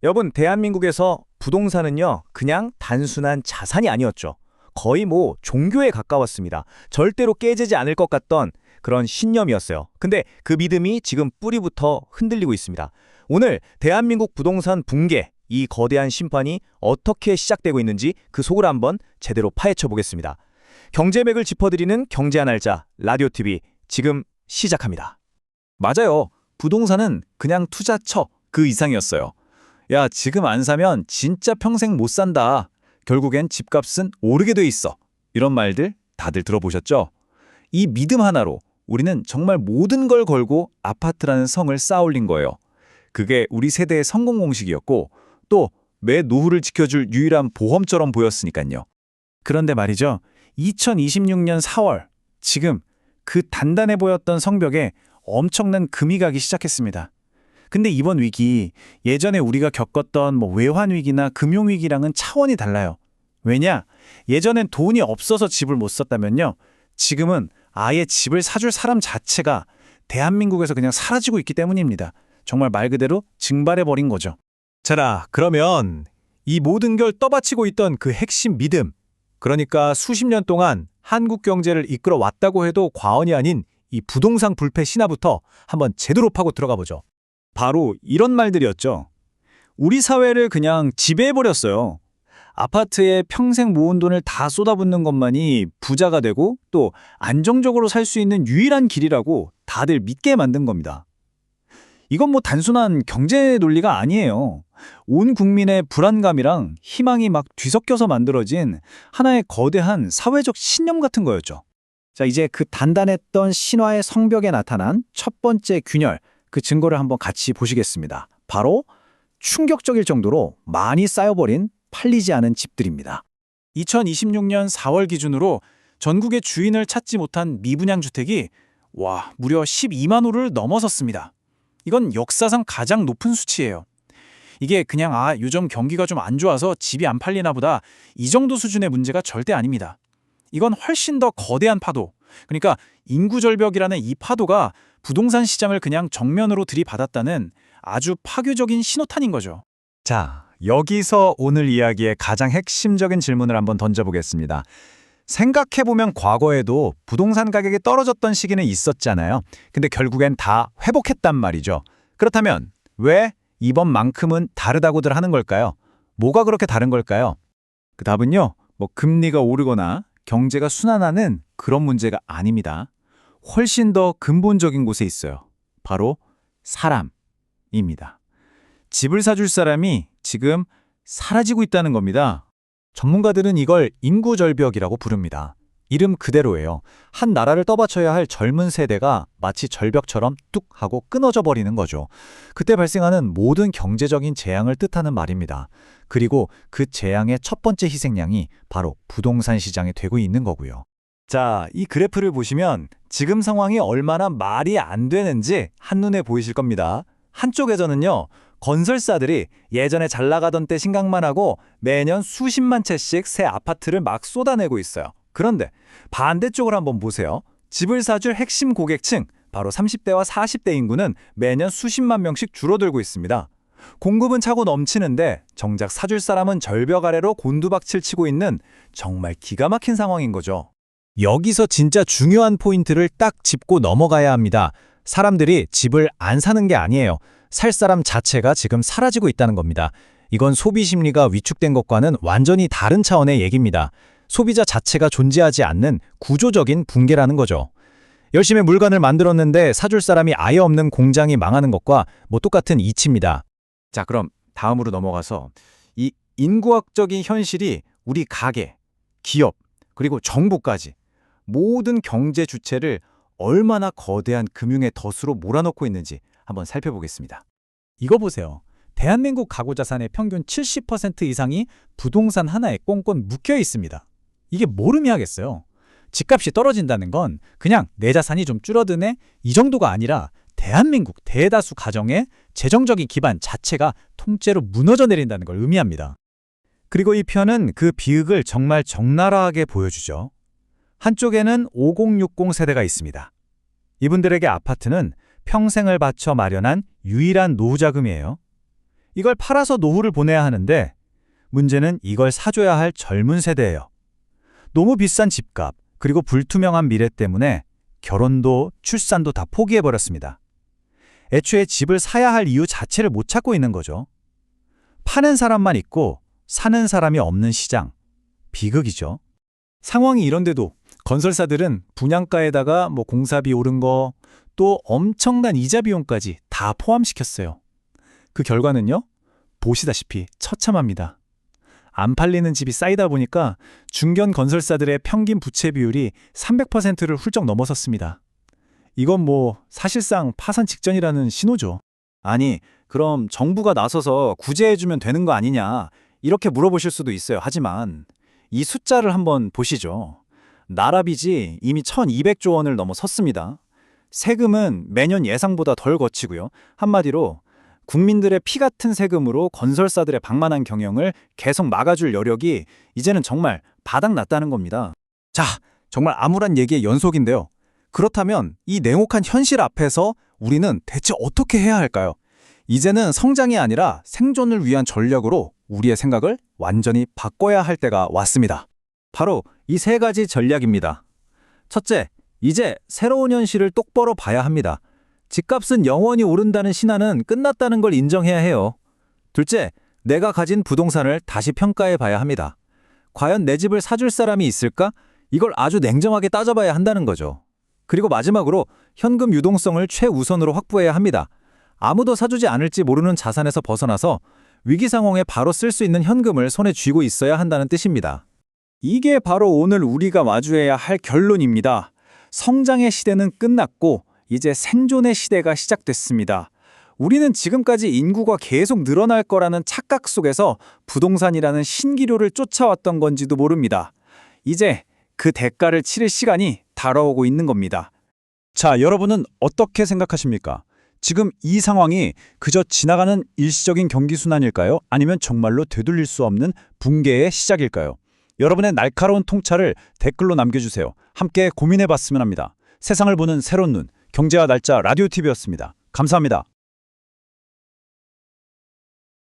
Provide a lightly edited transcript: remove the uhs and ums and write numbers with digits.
여러분, 대한민국에서 부동산은요, 그냥 단순한 자산이 아니었죠. 거의 종교에 가까웠습니다. 절대로 깨지지 않을 것 같던 그런 신념이었어요. 근데 그 믿음이 지금 뿌리부터 흔들리고 있습니다. 오늘 대한민국 부동산 붕괴, 이 거대한 심판이 어떻게 시작되고 있는지 그 속을 한번 제대로 파헤쳐 보겠습니다. 경제맥을 짚어드리는 경제 한 알자 라디오TV 지금 시작합니다. 맞아요. 부동산은 그냥 투자처 그 이상이었어요. 야, 지금 안 사면 진짜 평생 못 산다. 결국엔 집값은 오르게 돼 있어. 이런 말들 다들 들어보셨죠? 이 믿음 하나로 우리는 정말 모든 걸 걸고 아파트라는 성을 쌓아올린 거예요. 그게 우리 세대의 성공 공식이었고 또 매 노후를 지켜줄 유일한 보험처럼 보였으니까요. 그런데 말이죠. 2026년 4월, 지금 그 단단해 보였던 성벽에 엄청난 금이 가기 시작했습니다. 근데 이번 위기, 예전에 우리가 겪었던 외환 위기나 금융 위기랑은 차원이 달라요. 왜냐? 예전엔 돈이 없어서 집을 못 샀다면요. 지금은 아예 집을 사줄 사람 자체가 대한민국에서 그냥 사라지고 있기 때문입니다. 정말 말 그대로 증발해버린 거죠. 자라, 그러면 이 모든 걸 떠받치고 있던 그 핵심 믿음, 그러니까 수십 년 동안 한국 경제를 이끌어 왔다고 해도 과언이 아닌 이 부동산 불패 신화부터 한번 제대로 파고 들어가 보죠. 바로 이런 말들이었죠. 우리 사회를 그냥 지배해버렸어요. 아파트에 평생 모은 돈을 다 쏟아붓는 것만이 부자가 되고 또 안정적으로 살 수 있는 유일한 길이라고 다들 믿게 만든 겁니다. 이건 단순한 경제 논리가 아니에요. 온 국민의 불안감이랑 희망이 막 뒤섞여서 만들어진 하나의 거대한 사회적 신념 같은 거였죠. 자, 이제 그 단단했던 신화의 성벽에 나타난 첫 번째 균열, 그 증거를 한번 같이 보시겠습니다. 바로 충격적일 정도로 많이 쌓여버린 팔리지 않은 집들입니다. 2026년 4월 기준으로 전국의 주인을 찾지 못한 미분양 주택이 무려 12만 호를 넘어섰습니다. 이건 역사상 가장 높은 수치예요. 이게 그냥 요즘 경기가 좀 안 좋아서 집이 안 팔리나 보다 이 정도 수준의 문제가 절대 아닙니다. 이건 훨씬 더 거대한 파도, 그러니까 인구 절벽이라는 이 파도가 부동산 시장을 그냥 정면으로 들이받았다는 아주 파괴적인 신호탄인 거죠. 자, 여기서 오늘 이야기의 가장 핵심적인 질문을 한번 던져보겠습니다. 생각해보면 과거에도 부동산 가격이 떨어졌던 시기는 있었잖아요. 근데 결국엔 다 회복했단 말이죠. 그렇다면 왜 이번만큼은 다르다고들 하는 걸까요? 뭐가 그렇게 다른 걸까요? 그 답은요, 금리가 오르거나 경제가 순환하는 그런 문제가 아닙니다. 훨씬 더 근본적인 곳에 있어요. 바로 사람입니다. 집을 사줄 사람이 지금 사라지고 있다는 겁니다. 전문가들은 이걸 인구절벽이라고 부릅니다. 이름 그대로예요. 한 나라를 떠받쳐야 할 젊은 세대가 마치 절벽처럼 뚝 하고 끊어져 버리는 거죠. 그때 발생하는 모든 경제적인 재앙을 뜻하는 말입니다. 그리고 그 재앙의 첫 번째 희생양이 바로 부동산 시장에 되고 있는 거고요. 자, 이 그래프를 보시면 지금 상황이 얼마나 말이 안 되는지 한눈에 보이실 겁니다. 한쪽에서는요, 건설사들이 예전에 잘 나가던 때 생각만 하고 매년 수십만 채씩 새 아파트를 막 쏟아내고 있어요. 그런데 반대쪽을 한번 보세요. 집을 사줄 핵심 고객층, 바로 30대와 40대 인구는 매년 수십만 명씩 줄어들고 있습니다. 공급은 차고 넘치는데 정작 사줄 사람은 절벽 아래로 곤두박질 치고 있는 정말 기가 막힌 상황인 거죠. 여기서 진짜 중요한 포인트를 딱 짚고 넘어가야 합니다. 사람들이 집을 안 사는 게 아니에요. 살 사람 자체가 지금 사라지고 있다는 겁니다. 이건 소비 심리가 위축된 것과는 완전히 다른 차원의 얘기입니다. 소비자 자체가 존재하지 않는 구조적인 붕괴라는 거죠. 열심히 물건을 만들었는데 사줄 사람이 아예 없는 공장이 망하는 것과 똑같은 이치입니다. 자, 그럼 다음으로 넘어가서 이 인구학적인 현실이 우리 가게, 기업, 그리고 정부까지 모든 경제 주체를 얼마나 거대한 금융의 덫으로 몰아넣고 있는지 한번 살펴보겠습니다. 이거 보세요. 대한민국 가구 자산의 평균 70% 이상이 부동산 하나에 꽁꽁 묶여 있습니다. 이게 뭘 의미하겠어요? 집값이 떨어진다는 건 그냥 내 자산이 좀 줄어드네? 이 정도가 아니라 대한민국 대다수 가정의 재정적인 기반 자체가 통째로 무너져 내린다는 걸 의미합니다. 그리고 이 편은 그 비극을 정말 적나라하게 보여주죠. 한쪽에는 5060 세대가 있습니다. 이분들에게 아파트는 평생을 바쳐 마련한 유일한 노후 자금이에요. 이걸 팔아서 노후를 보내야 하는데 문제는 이걸 사줘야 할 젊은 세대예요. 너무 비싼 집값, 그리고 불투명한 미래 때문에 결혼도 출산도 다 포기해버렸습니다. 애초에 집을 사야 할 이유 자체를 못 찾고 있는 거죠. 파는 사람만 있고 사는 사람이 없는 시장. 비극이죠. 상황이 이런데도 건설사들은 분양가에다가 공사비 오른 거, 또 엄청난 이자 비용까지 다 포함시켰어요. 그 결과는요? 보시다시피 처참합니다. 안 팔리는 집이 쌓이다 보니까 중견 건설사들의 평균 부채 비율이 300%를 훌쩍 넘어섰습니다. 이건 사실상 파산 직전이라는 신호죠. 아니, 그럼 정부가 나서서 구제해주면 되는 거 아니냐, 이렇게 물어보실 수도 있어요. 하지만 이 숫자를 한번 보시죠. 나라 빚이 이미 1200조 원을 넘어섰습니다. 세금은 매년 예상보다 덜 거치고요. 한마디로 국민들의 피 같은 세금으로 건설사들의 방만한 경영을 계속 막아줄 여력이 이제는 정말 바닥났다는 겁니다. 자, 정말 암울한 얘기의 연속인데요. 그렇다면 이 냉혹한 현실 앞에서 우리는 대체 어떻게 해야 할까요? 이제는 성장이 아니라 생존을 위한 전략으로 우리의 생각을 완전히 바꿔야 할 때가 왔습니다. 바로 이 세 가지 전략입니다. 첫째, 이제 새로운 현실을 똑바로 봐야 합니다. 집값은 영원히 오른다는 신화는 끝났다는 걸 인정해야 해요. 둘째, 내가 가진 부동산을 다시 평가해 봐야 합니다. 과연 내 집을 사줄 사람이 있을까? 이걸 아주 냉정하게 따져봐야 한다는 거죠. 그리고 마지막으로 현금 유동성을 최우선으로 확보해야 합니다. 아무도 사주지 않을지 모르는 자산에서 벗어나서 위기 상황에 바로 쓸 수 있는 현금을 손에 쥐고 있어야 한다는 뜻입니다. 이게 바로 오늘 우리가 마주해야 할 결론입니다. 성장의 시대는 끝났고 이제 생존의 시대가 시작됐습니다. 우리는 지금까지 인구가 계속 늘어날 거라는 착각 속에서 부동산이라는 신기류를 쫓아왔던 건지도 모릅니다. 이제 그 대가를 치를 시간이 다가오고 있는 겁니다. 자, 여러분은 어떻게 생각하십니까? 지금 이 상황이 그저 지나가는 일시적인 경기순환일까요? 아니면 정말로 되돌릴 수 없는 붕괴의 시작일까요? 여러분의 날카로운 통찰을 댓글로 남겨주세요. 함께 고민해봤으면 합니다. 세상을 보는 새로운 눈, 경제와 날짜 라디오 TV였습니다. 감사합니다.